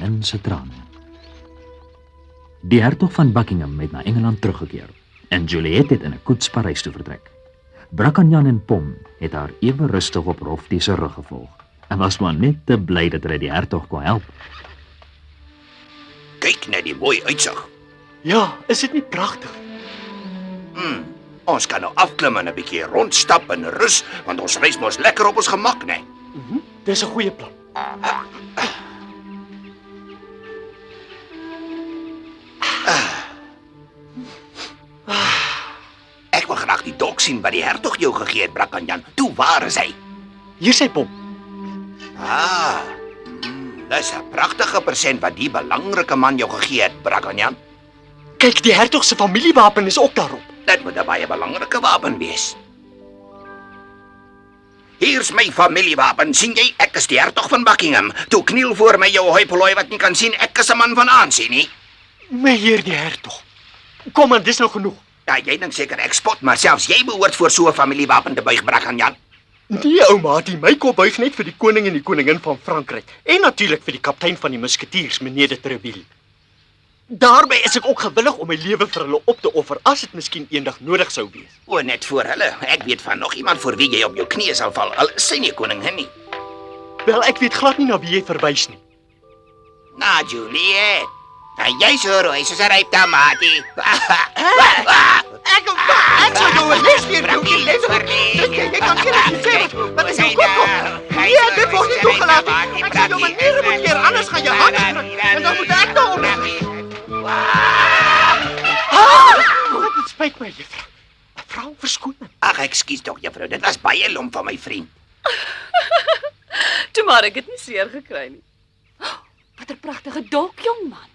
koningin se trane. Die hertog van Buckingham het na Engeland teruggekeer en Juliet het in 'n koets Parys toe vertrek. Brakkanjan en Pom het haar ewe rustig op Roftie se rug gevolg en was maar net te bly dat hulle die hertog kon help. Kyk net die mooi uitsig. Ja, is dit nie pragtig? Ons kan nou afklim en 'n bietjie rondstap en rus, want ons reis mos lekker op ons gemak, né? Dis 'n goeie plan. Ek wil graag die dok sien wat die hertog jou gegee het, Brakkanjan. Toe, waar is hy? Hier sy Pom. Dis 'n pragtige persent wat die belangrike man jou gegee het, Brakkanjan. Kyk, die hertog se familiewapen is ook daarop. Dit moet 'n baie belangrike wapen wees. Hier's my familiewapen. Sien jy, ek is die hertog van Buckingham. Toe kniel voor my jou hoipeloi wat nie kan sien ek is 'n man van aansien nie. Meneer die hertog. Kom aan, dis nou genoeg. Ja, jy dink seker ek spot, maar selfs jy behoort voor so 'n familiewapen te buig, Brakkanjan. Nee, ouma, die my kop buig net vir die koning en die koningin van Frankryk en natuurlik vir die kaptein van die musketiers, meneer de Treville. Daarby is ek ook gewillig om my lewe vir hulle op te offer as dit miskien eendag nodig sou wees. O, net voor hulle. Ek weet van nog iemand voor wie jy op jou knieë sal val. Al is sy nie koningin nie. Wel, ek weet glad nie na wie jy verwys nie. Na Juliet. Jy so rooi soos 'n ryp tamatie. Ek sal jou 'n les leer doen. Jy kan geen sê wat is jou kop? Nee, dit word nie toegelaat nie. Ek sal jou maniere moet leer, anders gaan jy hande druk. En dan moet ek nou dit spyt my, juffrou. Vrou, verskoon my. Ag, ekskuus tog, juffrou. Dit was baie lomp van my vriend. Toe maar ek het nie seer gekry nie. Wat 'n pragtige dok, jong man.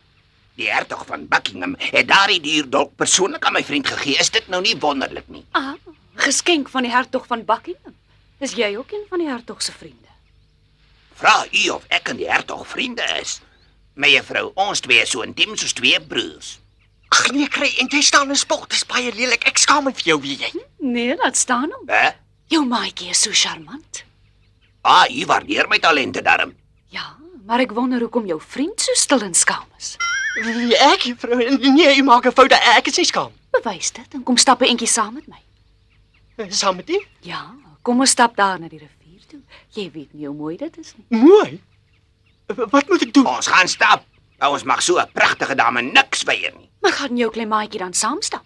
Die hertog van Buckingham het daardie dier dalk persoonlik aan my vriend gegee. Is dit nou nie wonderlik nie? Geskenk van die hertog van Buckingham. Is jy ook een van die hertog se vriende? Vra u of ek en die hertog vriende is. My juffrou, ons twee is so intiem soos twee broers. Ag nee, kry en jy staan in spot. Dis baie lelik. Ek skaam my vir jou, weet jy. Nee, laat staan hom. Hè? Jou maatjie is so charmant. U waardeer my talente darm. Ja, maar ek wonder hoekom jou vriend so stil en skaam is. Wie ek, juffrou? Nee, u maak 'n fout. Ek is nie skaam. Bewys dit en kom stap 'n entjie saam met my. Saam met u? Ja, kom ons stap daar na die rivier toe. Jy weet nie hoe mooi dit is nie. Mooi. Wat moet ek doen? Ons gaan stap. Ons mag so 'n pragtige dame niks weier nie. Maar gaan jou klein maatjie dan saam stap?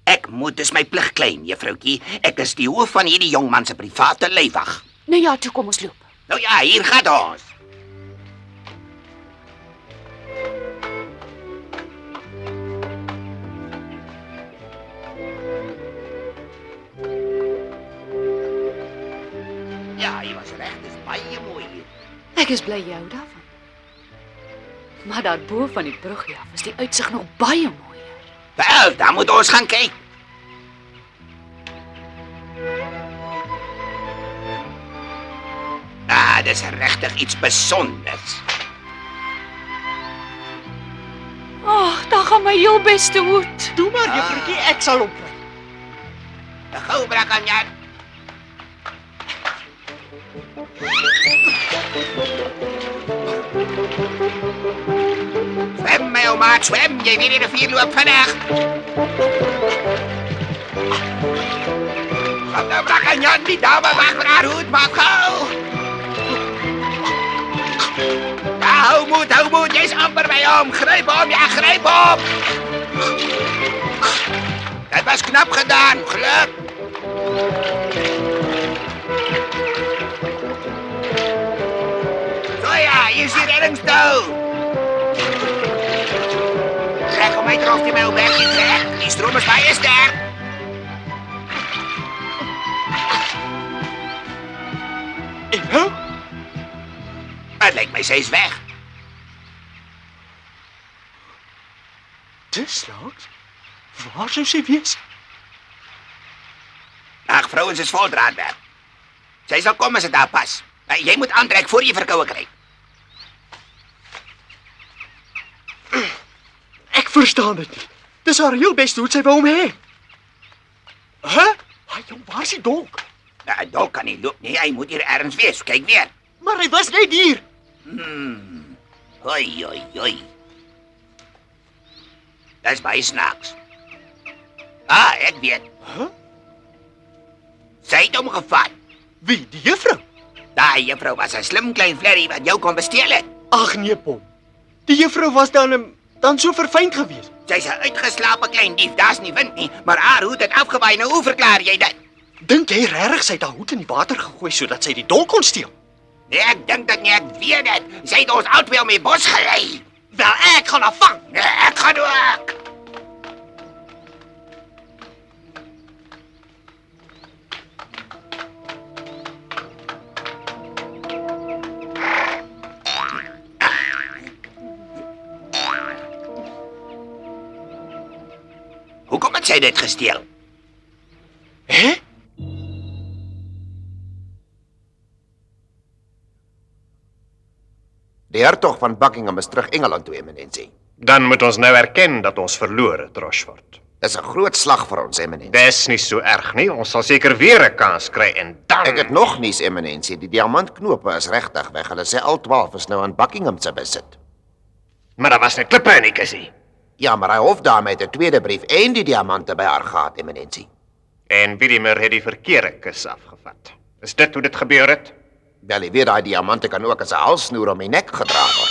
Ek moet, dis my plig klein, juffroutjie. Ek is die hoof van hierdie jong man se private leifwag. Nou ja, toe kom ons loop. Nou ja, hier gaan ons. Ja, jy was reg, dis baie mooi hier. Ek is bly jy hou daarvan. Maar daarbo van die brug af is die uitsig nog baie mooier. Wel, dan moet ons gaan kyk. Dis regtig iets besonders. Daar gaan my heel beste hoed. Doe maar, juffroukie, ek sal opry. Gou, Brakkanjan. Zwem, my ou maat, zwem. Jy weet die rivier loop vinnig. Kom nou, Brakkanjan, die dame wag vir haar hoed, maak gou. Ja, hou moed, jy's amper by hom. Gryp hom, ja, gryp hom. Dit was knap gedaan, geluk. So ja, hier is die reddingstouw. Trek om my terug die my ou bergie trek. Die stroom is baie sterk. En nou? Het lyk my sy is weg. Dis snaaks. Waar sou sy wees? Ag, vrouens is vol draadwerk. Sy sal kom as dit daar pas. Jy moet aantrek voor jy verkoue kry. Ek verstaan dit nie. Dis haar heel beste hoed sy wou hom hê. Hy jong, waar is die donk? Dok kan nie loop nie, hy moet hier ergens wees. Kyk weer. Maar hy was net hier. Hoi, hoi, hoi. Dis baie snaaks. Ah, ek weet. Huh? Sy het hom gevat. Wie, die juffrou? Daai juffrou was 'n slim klein flerry wat jou kon besteel het. Ag nee, Pom. Die juffrou was dan so verfynd geweest. Sy's 'n uitgeslaapte klein dief, daar's nie wind nie, maar haar hoed het afgewaai. Nou hoe verklaar jy dit? Dink jy regtig sy het haar hoed in die water gegooi sodat sy die dolk kon steel? Nee, ek dink dit nie, ek weet dit. Sy het ons albei om die bos gelei. Wel, ek gaan haar vang. Nee, ek gaan ook. Hoekom het sy dit gesteel? Hè? Die hertog van Buckingham is terug Engeland toe, Eminensie. Dan moet ons nou erken dat ons verloor het, Rochefort. Dis 'n groot slag vir ons, Eminensie. Dis nie so erg nie. Ons sal seker weer 'n kans kry en dan Ek het nog nuus, Eminensie. Die diamantknope is regtig weg. Hulle sê al 12 is nou aan Buckingham se besit. Maar daar was net klippe in die kussie. Ja, maar hy hofdame het 'n tweede brief en die diamante by haar gehad, Eminensie. En Widimer het die verkeerde kus afgevat. Is dit hoe dit gebeur het? Wel, jy weet daai diamante kan ook as 'n halssnoer om die nek gedra word.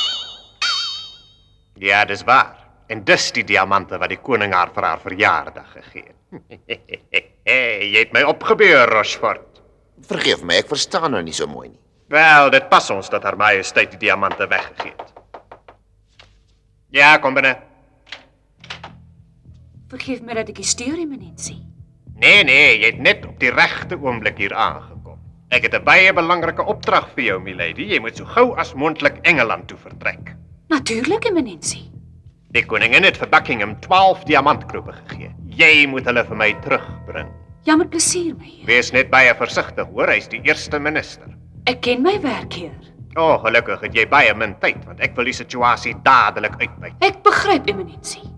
Ja, dis waar. En dis die diamante wat die koning haar vir haar verjaardag gegee het. Jy het my opgebeur, Rochefort. Vergeef my, ek verstaan nou nie so mooi nie. Wel, dit pas ons dat haar majesteit die diamante weggegee het. Ja, kom binne. Vergeef my dat ek steur, Eminensie. Nee, jy het net op die regte oomblik hier aangekom. Ek het 'n baie belangrike opdrag vir jou, milady. Jy moet so gou as moontlik Engeland toe vertrek. Natuurlik, Eminensie. Die koningin het vir Buckingham 12 diamantknope gegee. Jy moet hulle vir my terugbring. Ja, met plesier, my heer. Wees net baie versigtig, hoor, hy's die eerste minister. Ek ken my werk, heer. Gelukkig het jy baie min tyd, want ek wil die situasie dadelik uitbuit. Ek begryp, Eminensie.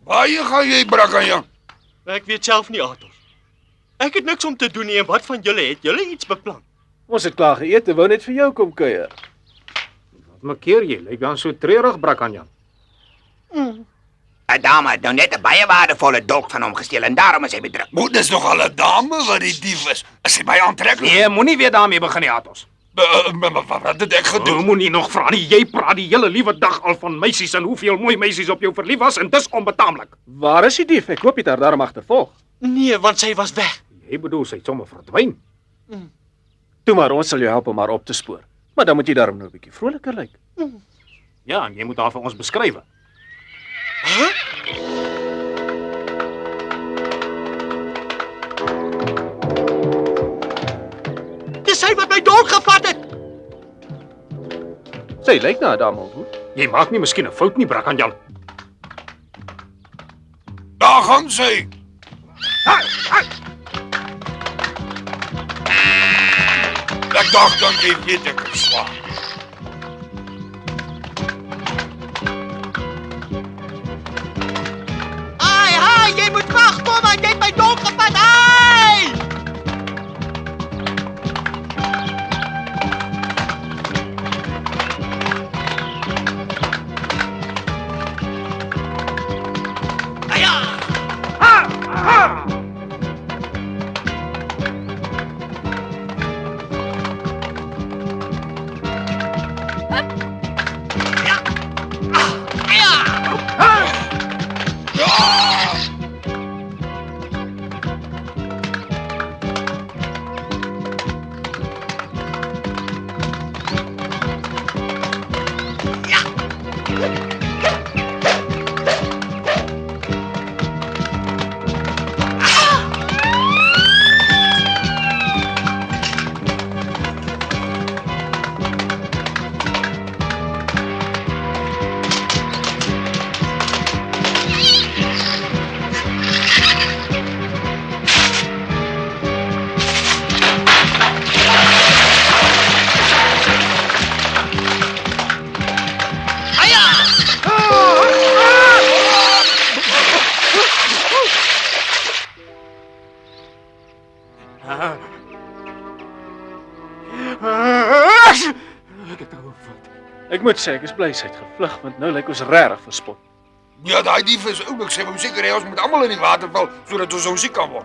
Waar gaan jy, Brackenjan? Ek weet self nie, Athos. Ek het niks om te doen nie en wat van julle het julle iets beplan? Ons het klaar geëet en wou net vir jou kom kuier. Wat makeer jy? Lyk dan so treurig, Brackenjan. 'n Dame het nou net 'n baie waardevolle dolk van hom gesteel en daarom is hy bedruk. Moet dis nog al 'n dame wat die dief is. Is hy baie aantreklik? Nee, moenie weer daarmee begin nie, Athos. Wat het ek gedoen? Moenie nog vra nie. Jy praat die hele liewe dag al van meisies en hoeveel mooi meisies op jou verlief was en dis onbetaamlik. Waar is die dief? Ek hoop jy het haar daarom agtervolg. Nee, want sy was weg. Jy bedoel sy het sommer verdwyn. Toe maar, ons sal jou help om haar op te spoor. Maar dan moet jy daarom nou 'n bietjie vroliker lyk. Ja, en jy moet haar vir ons beskryf. Dis sy wat my dolk gevat het. Sy lyk na 'n dame ontmoet. Jy maak nie miskien 'n fout nie, Brackenjan. Daar gaan sy. Ek dacht dan jy weet ek is swaar. Ai, jy moet wagkom want jy het my dolk gevat. Ai! Ek het hou vat. Ek moet sê ek is bly sy het gevlug want nou lyk ons regtig verspot. Ja, daai dief is oulik. Sy wou seker hê ons moet almal in die water val sodat ons ou siek kan word.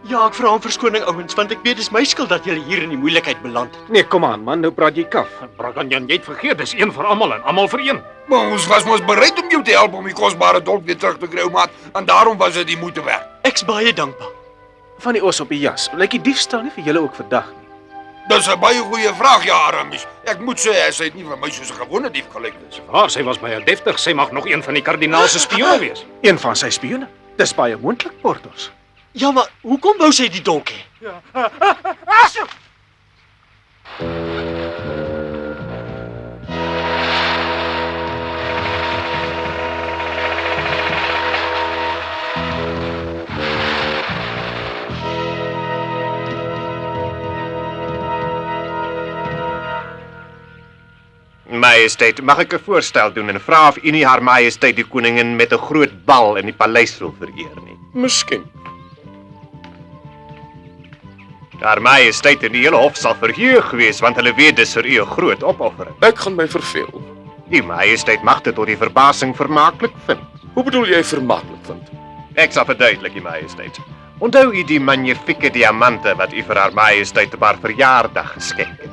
Ja, ek vra om verskoning ouens, want ek weet dis my skuld dat julle hier in die moeilikheid beland het. Nee, kom aan man, nou praat jy kaf. Brakanjan, jy het vergeet, dis een vir almal en almal vir een. Maar ons was mos bereid om jou te help om die kosbare dolk weer terug te kry, ou maat, en daarom was dit die moeite werd. Ek's baie dankbaar. Van die os op die jas. Lyk die diefstal nie vir julle ook verdag nie? Dis 'n baie goeie vraag, ja, Aramis. Ek moet sê sy het nie vir my soos 'n gewone dief gelyk nie. Waar, sy was baie deftig, sy mag nog een van die kardinaal se spioene wees. Een van sy spioene. Dis baie moontlik, Portos. Ja, maar hoekom wou sy die dolk hê? Majesteit, mag ek 'n voorstel doen en vra of u nie haar majesteit die koningin met 'n groot bal in die paleis wil vereer nie? Miskien. Haar majesteit en die hele hof sal verheug wees want hulle weet dis vir u 'n groot opoffering. Ek gaan my verveel. U majesteit mag dit tot die verbasing vermaaklik vind. Hoe bedoel jy vermaaklik vind? Ek sal verduidelik, u majesteit. Onthou u die magnifieke diamante wat u vir haar majesteit op haar verjaardag geskenk het?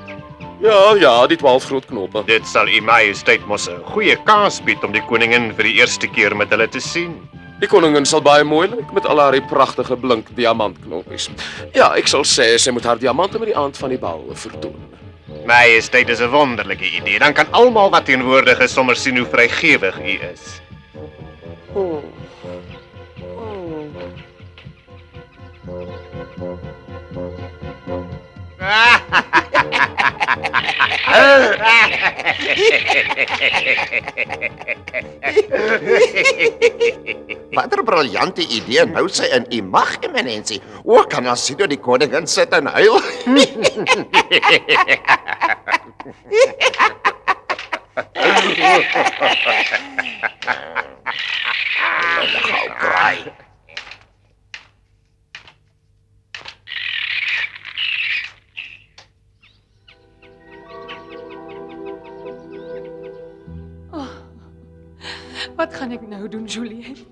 Ja, die 12 groot knope. Dit sal u majesteit mos 'n goeie kans bied om die koningin vir die eerste keer met hulle te sien. Die koningin sal baie mooi lyk met al haar pragtige blink diamantknoppies. Ja, ek sal sê sy moet haar diamante met die aand van die bal vertoon. Majesteit is 'n wonderlike idee. Dan kan almal wat teenwoordig is sommer sien hoe vrygewig u is. Wat 'n briljante idee, nou sy in u mag, eminensie. O, kan ons sien hoe die koningin sit en huil? Gou kraai. Wat gaan ek nou doen, Juliet?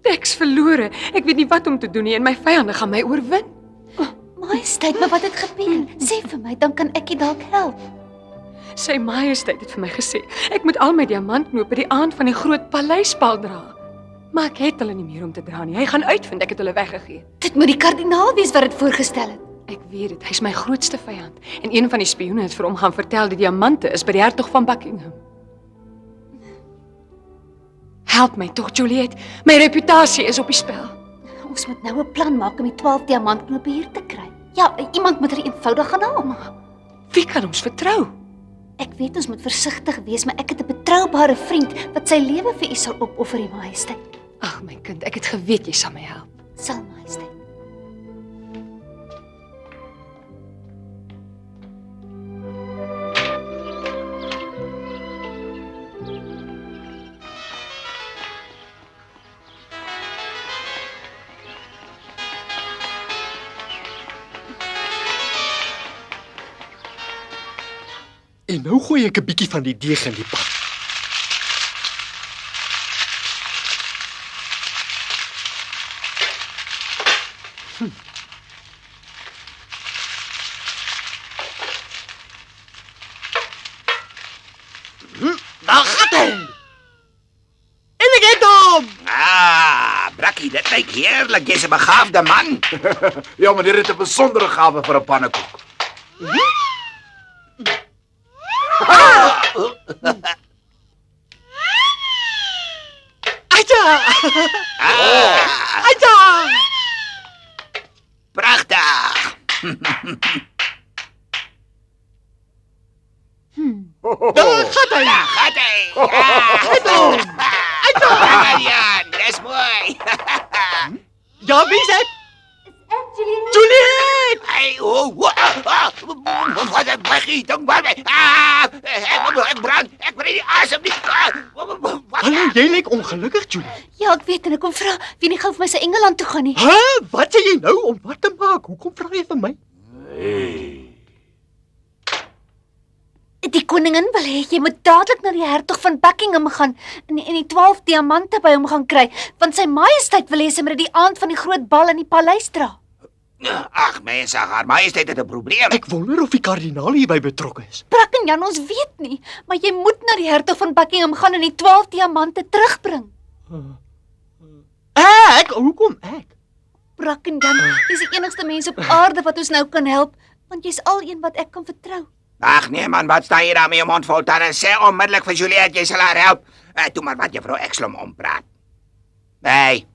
Ek's verlore. Ek weet nie wat om te doen nie en my vyande gaan my oorwin. Majesteit, maar wat het gebeur? Sê vir my, dan kan ek jou dalk help. Sy majesteit het vir my gesê ek moet al my diamantknope die aand van die groot paleisbal dra. Maar ek het hulle nie meer om te dra nie. Hy gaan uitvind ek het hulle weggegee. Dit moet die kardinaal wees wat dit voorgestel het. Ek weet dit. Hy's my grootste vyand en een van die spioene het vir hom gaan vertel die diamante is by die hertog van Buckingham. Help my tog, Juliet. My reputasie is op die spel. Ons moet nou 'n plan maak om die 12 diamantknope hier te kry. Ja, iemand moet hulle eenvoudig gaan haal. Wie kan ons vertrou? Ek weet ons moet versigtig wees, maar ek het 'n betroubare vriend wat sy lewe vir u sal opoffer, die majesteit. Ag my kind, ek het geweet jy sal my help. Sal, majesteit. En nou gooi ek 'n bietjie van die deeg in die pan. Daar gaat hy! En ek het hom! Brakkie, dit lyk heerlik. Jy's 'n begaafde man. Ja, maar dit het 'n besondere gawe vir 'n pannekoek. Aja! Aja! Pragtig. Daar gaat hy! Daar gaat hy. Het hom! Jan, dis mooi. Ja, wie is dit? Juliet! Juliet! Hey, wat 'n begieting by my. Ek brand. Ek kry die asem nie. Hallo, jy lyk ongelukkig, Juliet. Ja, ek weet en ek kom vra wie nie gou vir my se Engeland toe gaan nie. Hæ? Wat sê jy nou om wat te maak? Hoekom vra jy vir my? Hey. koningin wil hê jy moet dadelik na die hertog van Buckingham gaan en die 12 diamante by hom gaan kry, want sy majesteit wil hê sy moet dit die aand van die groot bal in die paleis dra. Ag mense, haar majesteit het 'n probleem. Ek wonder of die kardinaal hierby betrokke is. Brackenjan, ons weet nie, maar jy moet na die hertog van Buckingham gaan en die 12 diamante terugbring. Hoekom ek? Brackenjan, jy's die enigste mens op aarde wat ons nou kan help, want jy's al een wat ek kan vertrou. Ag nee man, wat staan jy daar met jou mond vol tande? Sê onmiddellik vir Juliet, jy sal haar help. Toe maar wat juffrou Ekslom ompraat. Hey,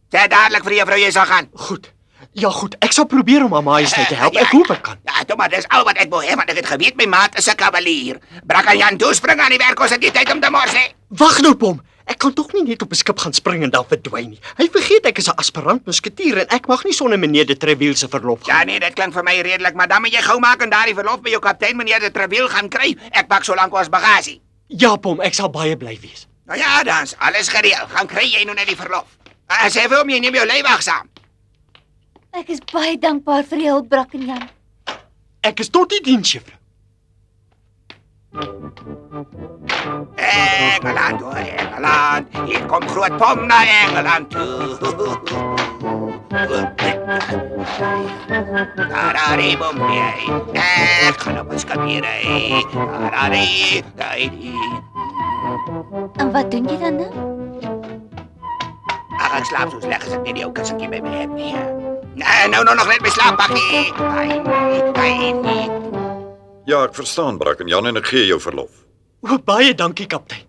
sê dadelik vir juffrou jy sal gaan. Goed. Ja goed, ek sal probeer om haar majesteit te help. Ek hoop ek kan. Ja, toe maar, dis al wat ek wou hê, want ek het geweet my maat is 'n kavalier. Brackenjan, toe spring aan die werk, ons het nie tyd om te mors nie. Wag nou, Pom. Ek kan tog nie net op 'n skip gaan spring en dan verdwyn nie. Hy vergeet ek is 'n aspirant musketier en ek mag nie sonder meneer de Treville se verlof gaan. Ja nee, dit klink vir my redelik, maar dan moet jy gou maak en daardie verlof by jou kaptein meneer de Treville gaan kry. Ek pak solank ons bagasie. Ja, Pom, ek sal baie bly wees. Nou ja, dan alles gereël. Gaan kry jy nou net die verlof. Sê vir hom jy neem jou leiwag saam. Ek is baie dankbaar vir die hulp, Brackenjan. Ek is tot die diens, juffrou. Engeland, o Engeland, hier kom groot Pom na Engeland toe. Tarari bombay, ek gaan op 'n skip ry. Tarari, daai. En wat doen jy dan nou? Ek slaap soos lekker as ek nie die ou kussentjie by my het nie. Nou nog net my slaappakkie. Ai. Ja, ek verstaan, Brackenjan, en ek gee jou verlof. O, baie dankie, kaptein.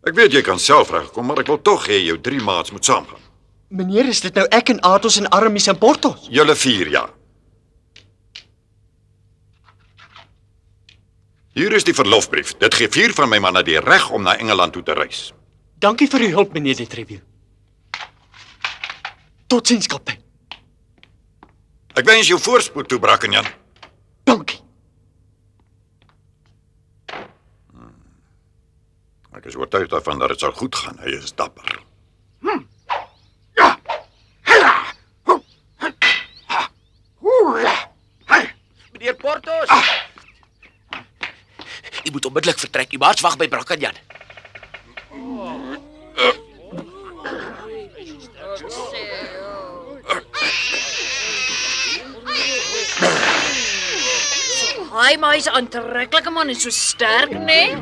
Ek weet jy kan self regkom, maar ek wil tog hê jou 3 maats moet saamgaan. Meneer, is dit nou ek en Athos en Aramis en Porthos? Julle 4, ja. Hier is die verlofbrief. Dit gee 4 van my manne die reg om na Engeland toe te reis. Dankie vir uw hulp, meneer de Treville. Totsiens, kaptein. Ek wens jou voorspoed toe, Brackenjan. Dankie. Ek is oortuig daarvan dat dit sal goed gaan. Hy is dapper. Meneer Porthos. U moet onmiddellik vertrek. U maats wag by Brackenjan. Hy maar is 'n aantreklike man en so sterk, né?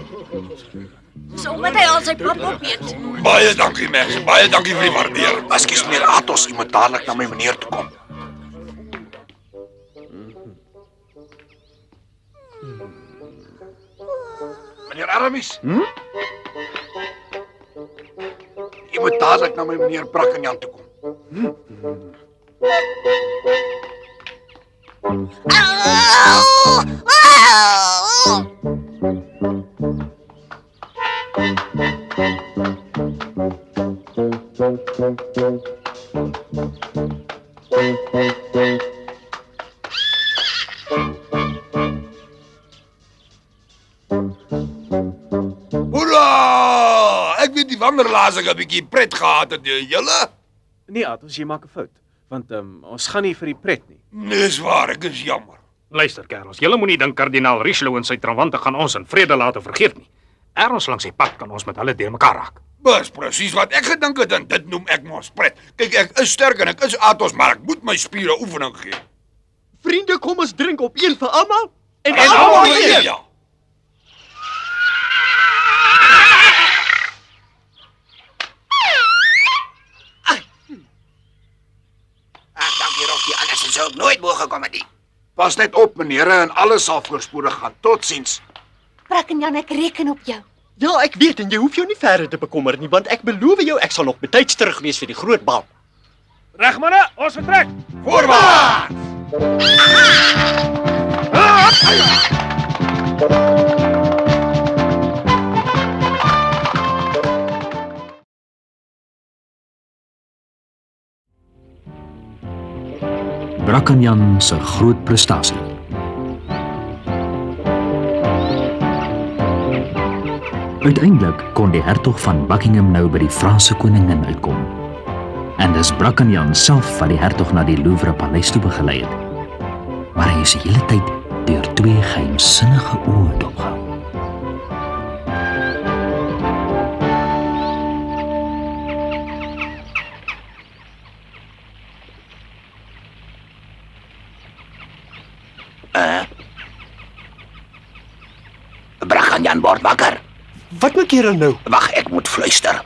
So omdat hy al sy pap opeet. Baie dankie, mense. Baie dankie vir die waardering. Ekskuus meneer Athos, u moet dadelik na my meneer toe kom. Meneer Aramis. U moet dadelik na my meneer Brackenjan toe kom. Hoera! Ek weet nie wanneer laas ek 'n bietjie pret gehad het, julle? Nee, Athos, jy maak 'n fout, want ons gaan nie vir die pret nie. Dis waar, ek is jammer. Luister, kerels, julle moenie dink kardinaal Richelieu en sy trawante gaan ons in vrede laat of vergeet nie. Ergens langs die pad kan ons met hulle deurmekaar raak. Dis presies wat ek gedink het en dit noem ek mos pret. Kyk, ek is sterk en ek is Athos, maar ek moet my spiere oefening gee. Vriende, kom ons drink op een vir almal en almal vir een. Ja. Dankie Rocky, alles is ook nooit moe gekom het nie. Pas net op, meneere, en alles sal voorspoedig gaan. Totsiens. Brackenjan, ek reken op jou. Ja, ek weet en jy hoef jou nie verder te bekommer nie, want ek beloof jou ek sal nog betyds terug wees vir die groot bal. Reg manne, ons vertrek. Voorwaarts! Brackenjan se groot prestasie. Uiteindelik kon die hertog van Buckingham nou by die Franse koningin uitkom. En dis Brackenjan self wat die hertog na die Louvre paleis toe begelei het. Maar hy is die hele tyd deur twee geheimsinnige oë dopgehou. Brakkanjan word wakker. Wat maak jy nou? Wag, ek moet fluister.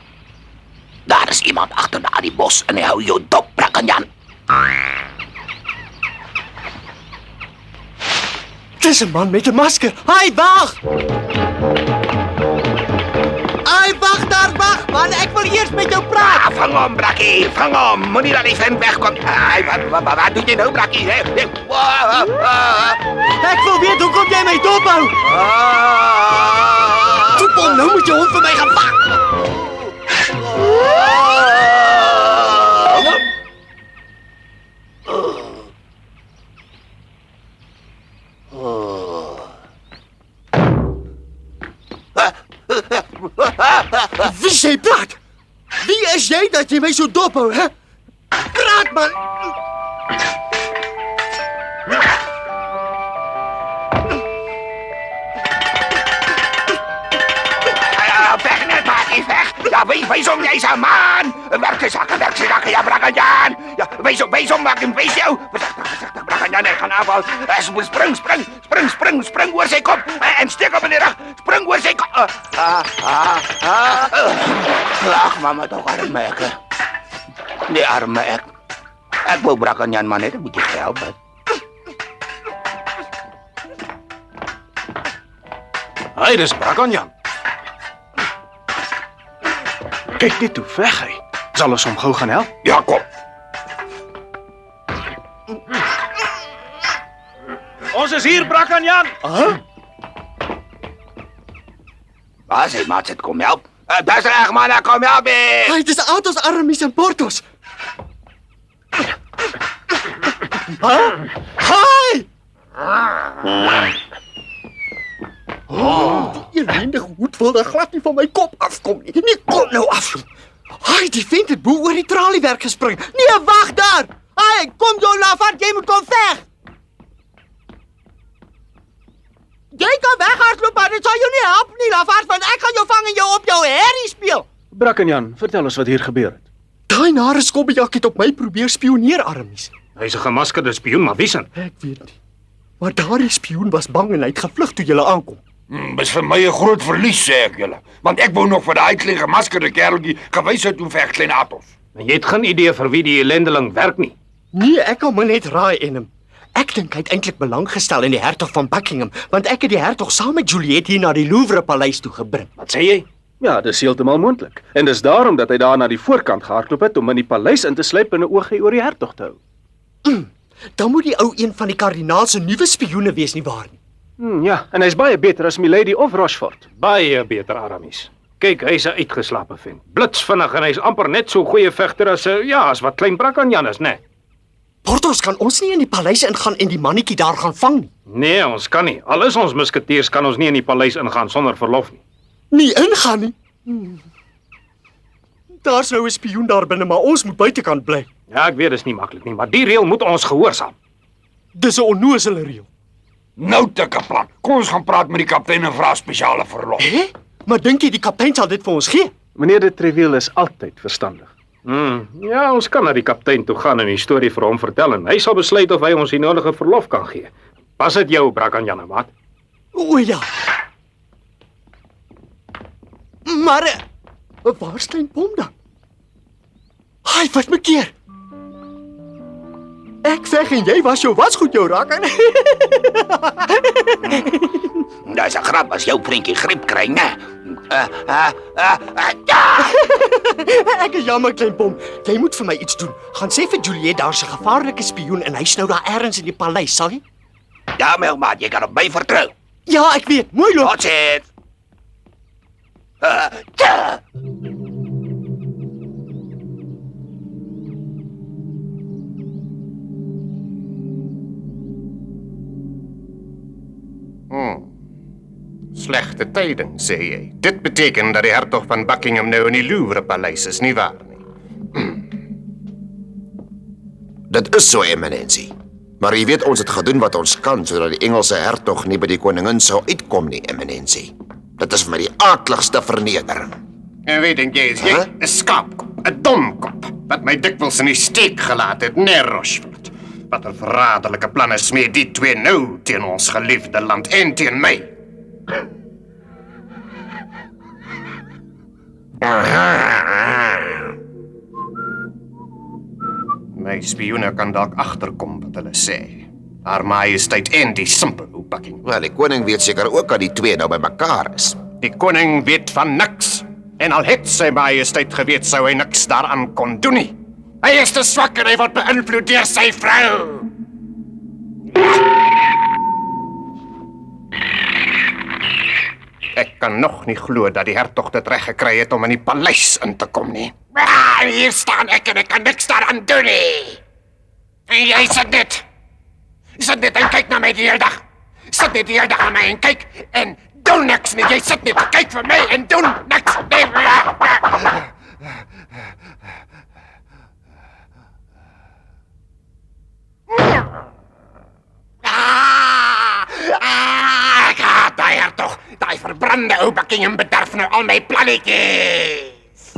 Daar is iemand agter daardie bos en hy hou jou dop, Brakkanjan. Dis 'n man met 'n masker. Hy wag! Hy wag daar, wag, man, ek wil eers met jou praat. Vang hom, Brakkie, vang hom. Moenie dat die vent wegkom. Wat doen jy nou, Brakkie? Ek wil weet hoekom jy my dophou. Toepel, nou moet jy hom vir my gaan vang. Wie sê praat? Wie is jy dat jy my so dophou, hè? Praat, man! Weg net, Brakkie, weg. Ja, wees om, jy's 'n man. Werk sy zakken, ja, Brakkanjan. Ja, wees om, wees jou. Versigtig, Brakkanjan, hy gaan afval. Spring oor sy kop en steek hom in die rug. Spring oor sy kop. Ag, mama, toch arme ek. Die arme ek. Ek wou Brakkanjan maar net 'n bietjie help. Hy, dis Brakkanjan. Kyk net hoe veg hy. Sal ons hom gou gaan help? Ja, kom. Ons is hier, Brakkanjan. Waar is hy, maat, het kom help? Dis reg, man, kom help. Hy, dis Atos, Aramies en Portos. Hi! Die ellendige hoed wil daar glad nie van my kop afkom nie. Nee, kom nou af. Hi, die vent het bo oor die traliewerk gespring. Nee, wag daar. Hi, kom jou lafaard, jy moet kom veg. Jy kan weghardloop, maar dit sal jou nie help nie, lafaard, want ek gaan jou vang en jou op jou herrie speel. Brakkanjan, vertel ons wat hier gebeur het. Daai nare skobbejak het op my probeer spioneer, Aramies. Hy's 'n gemaskerde spioen, maar wie s'n? Ek weet nie. Maar daardie spioen was bang en hy het gevlug toe julle aankom. Dis vir my 'n groot verlies, sê ek julle. Want ek wou nog vir daai klein gemaskerde kereltjie gewys het hoe veg klein Atos. En jy het geen idee vir wie die ellendeling werk nie. Nee, ek kan maar net raai en hom. Ek dink hy het eintlik belang gestel in die hertog van Buckingham, want ek het die hertog saam met Juliet hier na die Louvre paleis toe gebring. Wat sê jy? Ja, dis heeltemal moontlik. En dis daarom dat hy daar na die voorkant gehardloop het om in die paleis in te sluip en 'n oogie oor die hertog te hou. Dan moet die ou een van die kardinaal se nuwe spioene wees, nie waar nie? Ja, en hy's baie beter as Milady of Rochefort. Baie beter, Aramies. Kyk, hy's 'n uitgeslape vent. Blitsvinnig en hy's amper net so goeie vegter as as wat klein Brakkanjan is, né? Portos, kan ons nie in die paleis ingaan en die mannetjie daar gaan vang nie? Nee, ons kan nie. Al is ons musketiers kan ons nie in die paleis ingaan sonder verlof nie. Nie ingaan nie? Daar's nou 'n spioen daar binne, maar ons moet buitekant bly. Ja, ek weet dis nie maklik nie, maar die reël moet ons gehoorsaam. Dis 'n onnozele reël. Nou te kaplan. Kom ons gaan praat met die kaptein en vra spesiale verlof. Hè? Maar dink jy die kaptein sal dit vir ons gee? Meneer de Treville is altyd verstandig. Ja, ons kan na die kaptein toe gaan en die storie vir hom vertel en hy sal besluit of hy ons die nodige verlof kan gee. Pas dit jou, Brakkanjan, maat. O ja. Maar waar is klein Pom dan? Hy wat my keer. Ek veg en jy was jou wasgoed jou raak. Dis 'n grap as jou vriendjie griep kry, né? Ek is jammer, klein Pom. Jy moet vir my iets doen. Gaan sê vir Juliet daar's 'n gevaarlike spioen en hy's nou daar ergens in die paleis, sal jy? Ja, my maat, jy kan op my vertrou. Ja, ek weet. Mooi loop. Wat's dit? Slegte tyding, sê jy. Dit beteken dat die hertog van Buckingham nou in die Louvre paleis is, nie waar nie? Dit is so, Eminensie. Maar jy weet ons het gedoen wat ons kan sodat die Engelse hertog nie by die koningin sou uitkom nie, eminensie. Dit is vir my die aardigste vernedering. En weet dink jy is jy 'n skaapkop, 'n domkop wat my dikwels in die steek gelaat het, nee Rochefort. Watter verraderlike planne smee die twee nou teen ons geliefde land en teen my? My spioene kan dalk agterkom wat hulle sê. Haar Majesteit en die simpel Buckingham. Wel, die koning weet seker ook dat die twee nou by mekaar is. Die koning weet van niks. En al het sy Majesteit geweet, sou hy niks daaraan kon doen nie. Hy is te swak en hy word beïnvloed deur sy vrou. Ek kan nog nie glo dat die hertog dit reg gekry het om in die paleis in te kom nie. Hier staan ek en ek kan niks daaraan doen nie. En jy sit net. Sit net en kyk na my die hele dag. Sit net die hele dag aan my en kyk en doen niks nie. Jy sit net en kyk vir my en doen niks nie. Ek haat die hertog. Die verbrande ou Buckingham bederf nou al my plannetjies.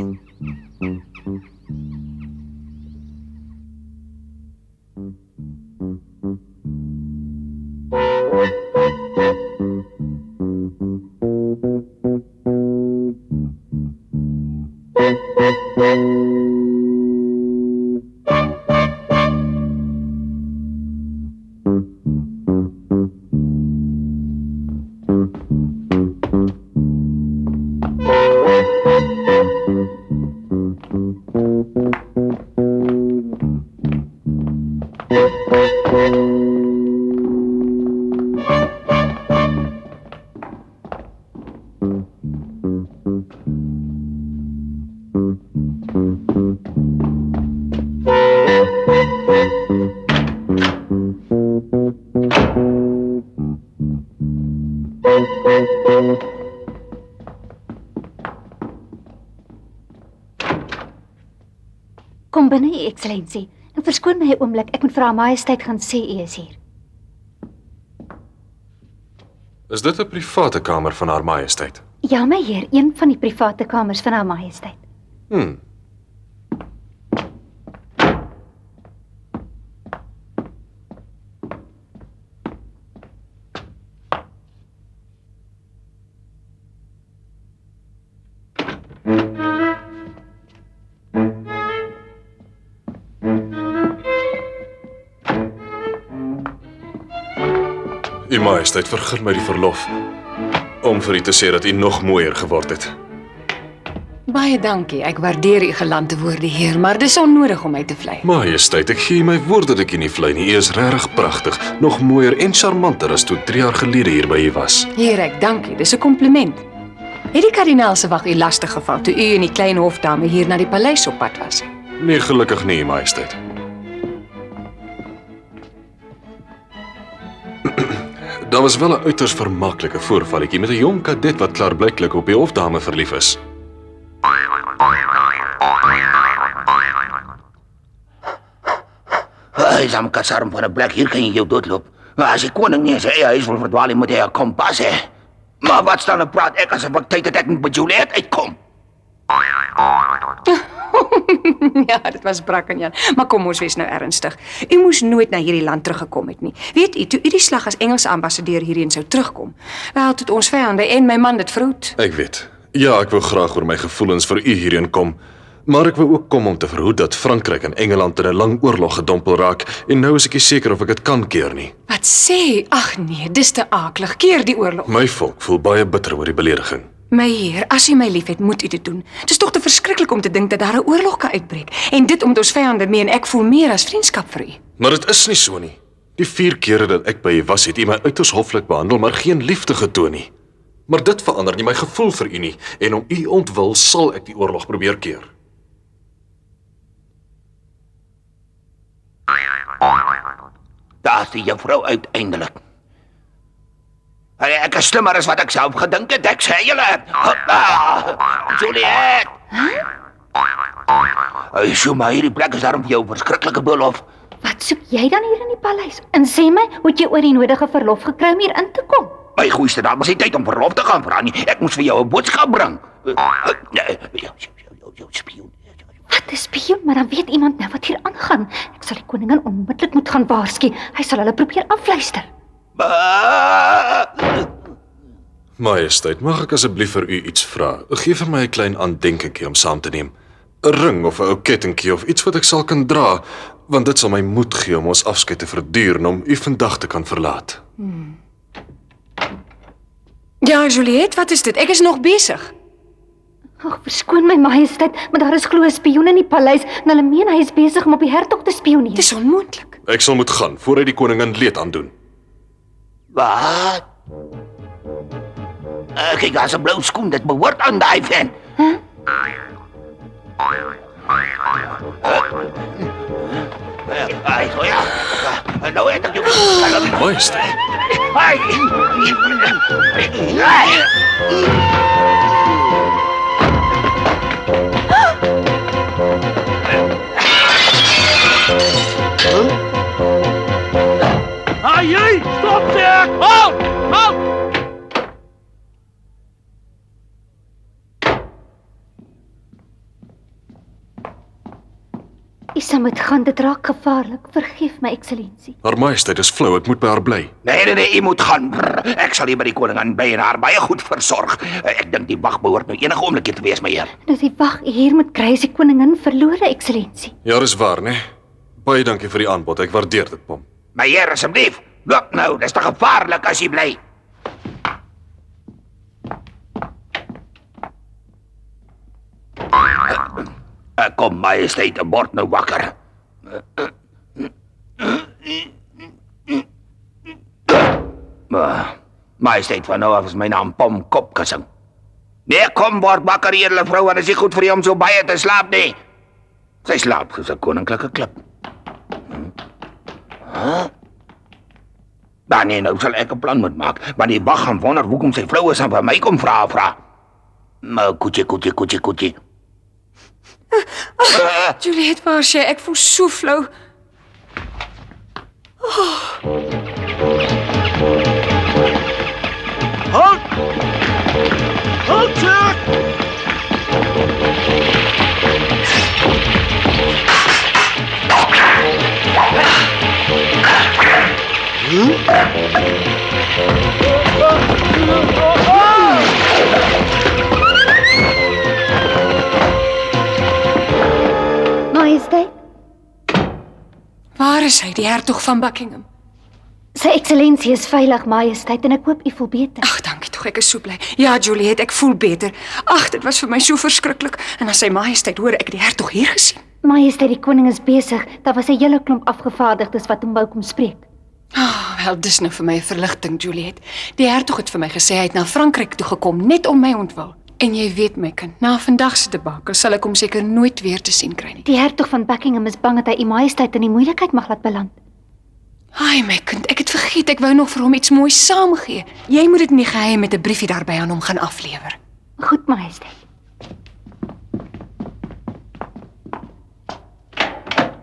Kom binne, U Excellensie. En verskoon my 'n oomblik, ek moet vir Haar Majesteit gaan sê U is hier. Is dit 'n private kamer van Haar Majesteit? Ja, my heer, een van die private kamers van Haar Majesteit. U Majesteit, vergun my die verlof om vir u te sê dat u nog mooier geword het. Baie dankie. Ek waardeer U galante woorde, heer, maar dis onnodig om my te vlei. Majesteit, ek gee my woord dat ek u nie vlei nie. U is regtig pragtig, nog mooier en charmanter as toe 3 jaar gelede hier by u was. Heer, ek dank U. Dis 'n kompliment. Het die kardinaal se wag U lastig geval toe U en die klein hofdame hier na die paleis op pad was? Nee, gelukkig nie, Majesteit. Daar was wel 'n uiters vermaaklike voorvalletjie met 'n jong kadet wat klaarblyklik op die hofdame verlief is. Hy is aan kasarm van 'n plek, hier kan jy jou doodloop. Maar as die koning nie in sy eie huis wil verdwaal, moet hy 'n kompas hê. Maar wat staan en praat ek asof ek tyd het ek moet by Juliet uitkom? Ja, dit was Brackenjan. Maar kom ons wees nou ernstig. U moes nooit na hierdie land teruggekom het nie. Weet u, toe u die slag as Engelse ambassadeur hierheen sou terugkom, wel het ons vyande en my man dit verhoed. Ek weet. Ja, ek wou graag oor my gevoelens vir u hierheen kom, maar ek wou ook kom om te verhoed dat Frankryk en Engeland in 'n lang oorlog gedompel raak en nou is ek nie seker of ek dit kan keer nie. Wat sê? Ag nee, dis te aaklig. Keer die oorlog. My volk voel baie bitter oor die belediging. My heer, as u my liefhet, moet u dit doen. Dit is tog te verskriklik om te dink dat daar 'n oorlog kan uitbreek. En dit omdat ons vyande mee en ek voel meer as vriendskap vir u. Maar dit is nie so nie. Die 4 kere dat ek by u was, het u my uiters hoflik behandel, maar geen liefde getoon nie. Maar dit verander nie my gevoel vir u nie, en om u ontwil sal ek die oorlog probeer keer. Daar is die juffrou uiteindelik. Ek is slimmer as wat ek self gedink het, ek sê julle. Juliet! Hy sê maar hierdie plek is daarom vir jou verskriklike belof. Wat soek jy dan hier in die paleis? En sê my, hoe het jy oor die nodige verlof gekry om hier in te kom? My goeieste, daar was nie tyd om verlof te gaan vra nie. Ek moes vir jou 'n boodskap bring. Jou spioen. Wat 'n spioen, maar dan weet iemand nou wat hier aangaan. Ek sal die koningin onmiddellik moet gaan waarsku. Hy sal hulle probeer afluister. Majesteit, mag ek asseblief vir u iets vra? Geef vir my 'n klein aandenkingie om saam te neem. 'n Ring of 'n ou kettingkie of iets wat ek sal kan dra, want dit sal my moed gee om ons afskeid te verduur en om u vandag te kan verlaat. Ja, Juliet, wat is dit? Ek is nog besig. Ag, verskoon my majesteit, maar daar is glo 'n spioen in die paleis en hulle meen hy is besig om op die hertog te spioneer. Dis onmoontlik. Ek sal moet gaan voor hy die koningin leed aandoen. Wat? Kyk, daar's 'n blou skoen, dit behoort aan daai vent. Nou het ek jou. Majesteit. Jy, stop sê ek! Halt! Halt! Isa moet gaan, dit raak gevaarlik. Vergeef my, eksellensie. Haar Majesteit is flou, ek moet by haar bly. Nee, jy moet gaan. Ek sal hier by die koningin bly en haar baie goed versorg. Ek dink die wag behoort nou enige oomblik hier te wees, my heer. En as die wag hier moet kry, is die koningin verlore, eksellensie. Ja, dis waar, né? Baie dankie vir die aanbod, ek waardeer dit, Pom. My heer, asseblief, loop nou, dis te gevaarlik as jy bly. Kom, majesteit, 'n bord nou wakker. Majesteit, van nou af is my naam Pom Kopkussing. Nee, kom, word wakker, edele vrou, en is nie goed vir jou om so baie te slaap nie. Sy slaap soos 'n koninklike klip. Maar nee, nou sal ek 'n plan moet maak, want die wag gaan wonder hoekom sy flou is en vir my kom vra. Maar koetjie. Juliet, waar is jy? Ek voel so flou. Halt! Halt, Jack! Majesteit, Waar is hy, die hertog van Buckingham? sy eksellensie is veilig, majesteit, en ek hoop u voel beter. Ag, dankie tog, ek is so bly. Ja, Juliet, ek voel beter. Ag, dit was vir my so verskriklik. En as sy majesteit hoor ek het die hertog hier gesien. Majesteit, die koning is besig. Daar was 'n hele klomp afgevaardigdes wat hom wou kom spreek. Wel, dis nou vir my 'n verligting, Juliet. Die hertog het vir my gesê hy het na Frankryk toe gekom net om my ontwil. En jy weet my kind, na vandag se debakel sal ek hom seker nooit weer te sien kry nie. Die hertog van Buckingham is bang dat hy u majesteit in die moeilikheid mag laat beland. Ai my kind, ek het vergeet ek wou nog vir hom iets moois saamgee. Jy moet dit nie geheim met 'n briefie daarbey aan hom gaan aflewer. Goed, majesteit.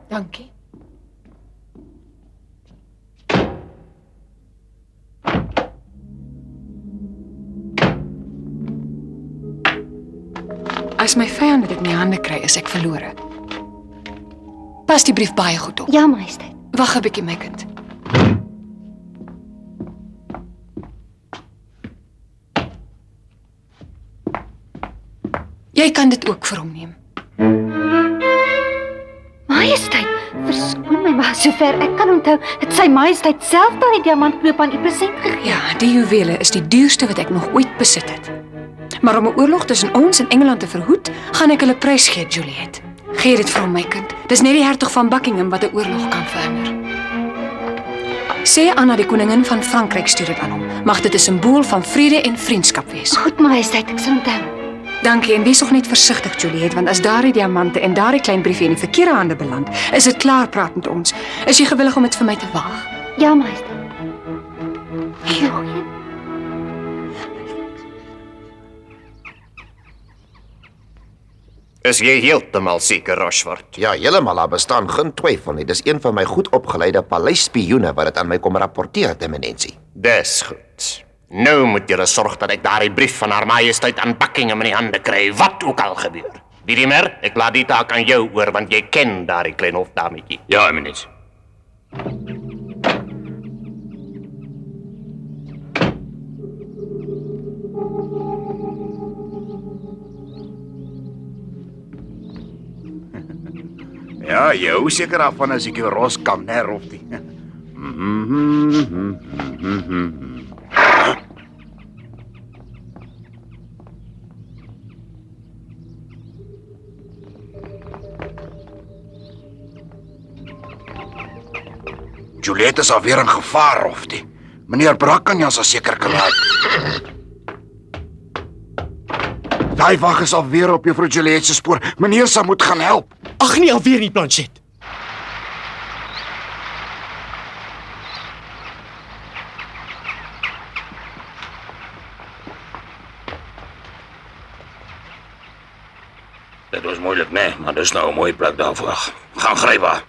Dankie. As my vyande dit in my hande kry, is ek verlore. Pas die brief baie goed op. Ja, majesteit. Wag 'n bietjie, my kind. Jy kan dit ook vir hom neem. Majesteit, verskoon my, maar sover ek kan onthou, het sy majesteit self daai diamantknoop aan u present gegee. Ja, die juwele is die duurste wat ek nog ooit besit het. Maar om 'n oorlog tussen ons en Engeland te verhoed, gaan ek hulle prys gee, Juliet. Gee dit vir hom, my kind. Dis net die hertog van Buckingham wat 'n oorlog kan verhinder. Sê Anna die koningin van Frankryk stuur dit aan hom. Mag dit 'n simbool van vrede en vriendskap wees. Goed, majesteit, ek sal onthou. Dankie, en wees nog net versigtig, Juliet, want as daardie diamante en daardie klein briefie in die verkeerde hande beland, is dit klaar praat met ons. Is jy gewillig om dit vir my te wag? Ja, majesteit. Is jy heeltemal seker, Rochefort? Ja, heeltemal, daar bestaan geen twyfel nie. Dis een van my goed opgeleide paleisspioene wat dit aan my kom rapporteer, Eminensie. Dis goed. Nou moet julle sorg dat ek daardie brief van Haar Majesteit aan Buckingham in die hande kry, wat ook al gebeur. Diemer, ek laat die taak aan jou oor, want jy ken daardie klein hofdametjie. Ja, Eminensie. Ja, jy hou seker af van as ek jou ros kan, né, Roftie? Juliet is alweer in gevaar, Roftie. Meneer Brackenjan sal seker kan help. Daai wag is alweer op juffrou Juliet se spoor. Meneer sal moet gaan help. Ag nee, alweer nie, Planchet. Dit was moeilik, nee, maar dis nou 'n mooi plek daarvoor. Gaan gryp haar.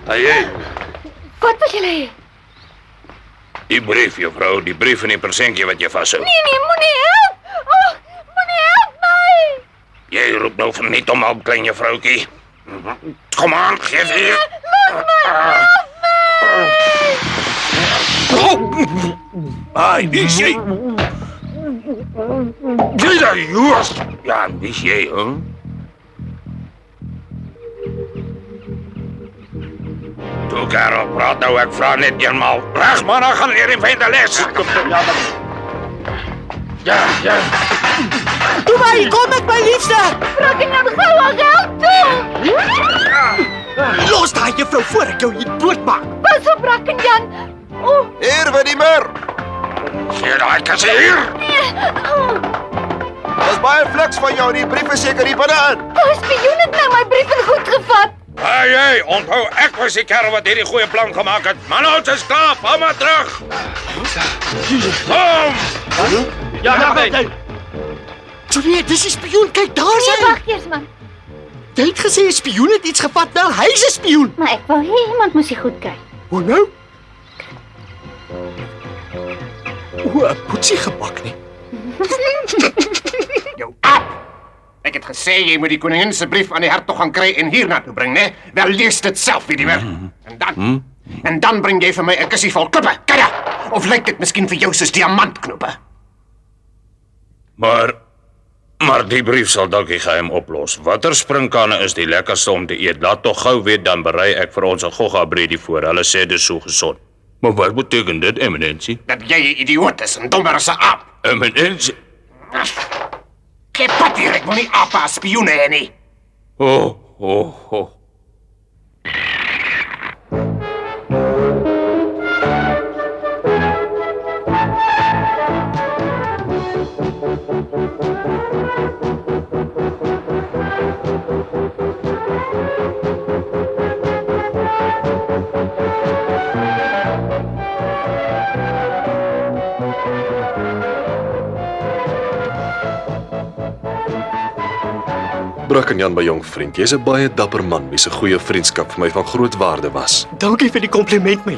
Hey. Wat wil julle hê? Die brief, juffrou, die brief en die persentjie wat jy vashou. Nee, moenie help! Oh, moenie help my! Jy roep nou van niet om hulp, klein juffrouwtjie. Kom aan, geef hier. Los my! Ai, dis jy. Jy daar, Joos. Ja, dis jy, hè? Toe, Karel, praat nou, ek vra net eenmaal. Reg, man, dan gaan leer die vijand les. Ja. Doe my, kom met my liefste! Brackenjan, gou aan help toe! Los daai juffrou voor ek jou hier doodmaak. Pas op, Brackenjan! Oh, Hier, Wedimer! Sê daai kasse hier! Dis baie fliks van jou, die brief is seker hier binne-in. die spioen het nou my brief in goed gevat. Hey, onthou, ek was die kerel wat hierdie goeie plan gemaak het. Man, ons is klaar, hou maar terug! Kom! Ja, nee. Juliet, dis 'n spioen, kyk daar is Nee, hy. wag eers man. Jy het gesê 'n spioen het iets gevat, wel hy's 'n spioen. Maar ek wou hê iemand moes dit goed kyk. Hoe nou? O, 'n poetsie gebak nie. Jou aap! Ek het gesê jy moet die koningin se brief aan die hertog gaan kry en hiernatoe bring, né? Wel lees dit self, Wedimer. En dan bring jy vir my 'n kussie vol klippe. Kyk daar. Of lyk dit miskien vir jou soos diamantknope? Maar die brief sal dalk die geheim oplos. Watter springkane is die lekkerste om te eet? Laat tog gou weet, dan berei ek vir ons 'n gogga-breedie voor. Hulle sê dis so gesond. Maar wat beteken dit, Eminensie? Dat jy 'n idioot is en dommer as 'n aap. Eminensie? Kyk pat hier, ek wil nie ape as spioene hê nie. Oh. Brackenjan, my jong vriend, jy's 'n baie dapper man wie se goeie vriendskap vir my van groot waarde was. Dankie vir die kompliment, my.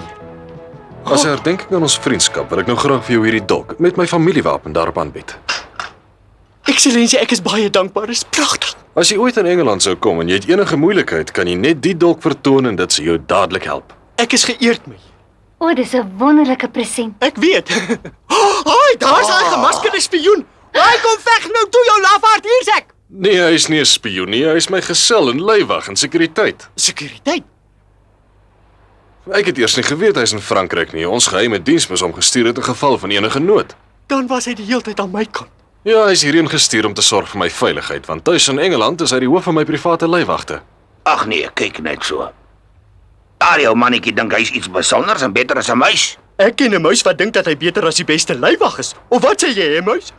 As 'n herdenking aan ons vriendskap wil ek nou graag vir jou hierdie dolk met my familiewapen daarop aanbied. Eksellensie, ek is baie dankbaar. Dit is pragtig. As jy ooit in Engeland sou kom en jy het enige moeilikheid, kan jy net die dolk vertoon en dit sal jou dadelik help. Ek is geëerd, my. O, dis 'n wonderlike present. Ek weet. Haai, daar's 'n gemaskerde spioen. Hy kom veg nou toe jou lafaard hier ek. Nee, hy is nie 'n spioen nie, hy is my gesel en leiwag en sekuriteit. Sekuriteit? Ek het eers nie geweet hy's in Frankryk nie. Ons geheime diens moes hom gestuur het in geval van enige nood. Dan was hy die hele tyd aan my kant. Ja, hy is hierheen gestuur om te sorg vir my veiligheid, want tuis in Engeland is hy die hoof van my private leiwagte. Ag nee, kyk net so. Daar jou mannetjie dink hy's iets besonders en beter as 'n muis. Ek ken 'n muis wat dink dat hy beter as die beste leiwag is. Of wat sê jy, hè, muis?